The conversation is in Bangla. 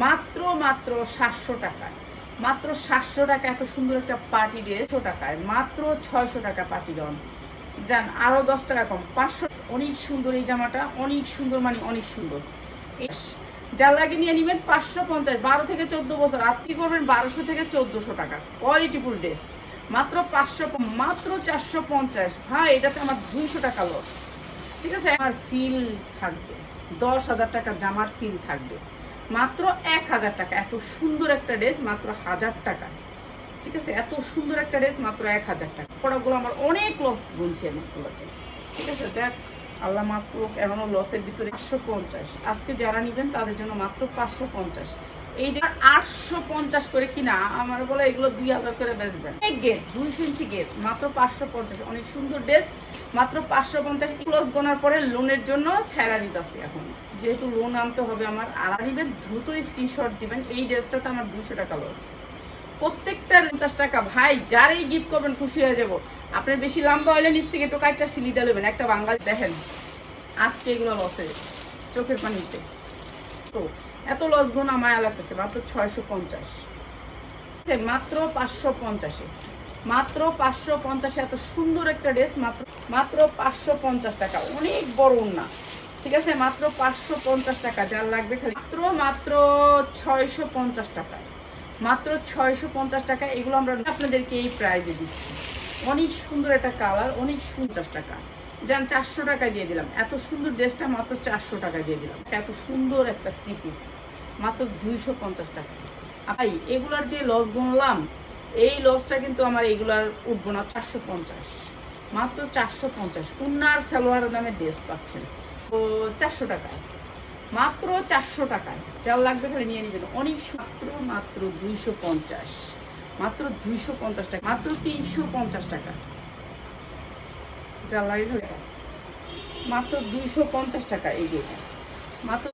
মাত্র মাত্র 700 টাকায়, মাত্র 700 টাকা এত সুন্দর একটা পার্টি ড্রেস। 100 টাকায় মাত্র 600 টাকা পার্টি ডন। যান আরো 10 টাকা কম, 500। অনেক সুন্দর এই জামাটা, অনেক সুন্দর, মানে অনেক সুন্দর। যার লাগে নিয়ে নিবেন 550, 12 থেকে 14 বছর। আপনি করবেন 1200 থেকে 1400 টাকা কোয়ালিটিফুল ড্রেস। মাত্র 500, মাত্র 450। ভাই এটাতে আমার 200 টাকা লস। ঠিক আছে, আমার ফিল থাকবে 10,000 টাকার জামার ফিল থাকবে মাত্র 1000 টাকা। এত সুন্দর একটা ড্রেস মাত্র 1000 টাকা। ঠিক আছে, এত সুন্দর একটা ড্রেস মাত্র 1000 টাকা। পড়াগুলো আমার অনেক লস গুনছি আমি এগুলোকে। ঠিক আছে, যাক আল্লাহ মাফ করুক, এমনও লসের ভিতরে। 550 আজকে যারা নিবেন তাদের জন্য মাত্র 550। এইটা 850 করে কিনা আমার বলে এগুলো 2000 করে বেচবেন। গেট 200 ইঞ্চি গেট মাত্র 550। অনেক সুন্দর ড্রেস মাত্র 550। ক্লোজ গোনার পরে লোনের জন্য ছেড়া দিতেছি এখন, যেহেতু লোন আনতে হবে আমার। আর নিবেন দ্রুত স্ক্রিনশট দিবেন। এই ড্রেসটাতে আমার 200 টাকা লস। প্রত্যেকটা 50 টাকা। ভাই যারাই গিফট করবেন খুশি হয়ে যাবো। আপনার বেশি লম্বা হইলে নিচ থেকে টোকা একটা সিলিদা নেবেন, একটা বাঙালি। দেখেন আজকে এগুলো লসে চোখের পানিতে। তো এত লস গুণ আমায় লাগতেছে। মাত্র 650, মাত্র 550, মাত্র 550। এত সুন্দর একটা ড্রেস মাত্র 550 টাকা। অনেক বড় না, ঠিক আছে, মাত্র 550 টাকা। যার লাগবে খালি মাত্র 650 টাকা, মাত্র 650 টাকা। এগুলো আমরা আপনাদেরকে এই প্রাইজে দিচ্ছি। অনেক সুন্দর একটা কালার, অনেক 50 টাকা। যান 400 টাকা দিয়ে দিলাম। এত সুন্দর ড্রেসটা মাত্র 400 টাকা দিয়ে দিলাম। এত সুন্দর একটা 3 পিস মাত্র 250 টাকা। ভাই এগুলার যে লস গুনলাম, এই লসটা কিন্তু আমার এগুলার উঠবো না। 450, মাত্র 450। কুন্নার সালোয়ার দামে ড্রেস পাচ্ছেন তো 400 টাকায়, মাত্র 400 টাকায়। যার লাগবে খালি নিয়ে নেবেন। অনেক মাত্র 250, মাত্র 250 টাকা, মাত্র 350 টাকা। যার লাগে মাত্র 250 টাকা। এই যে মাত্র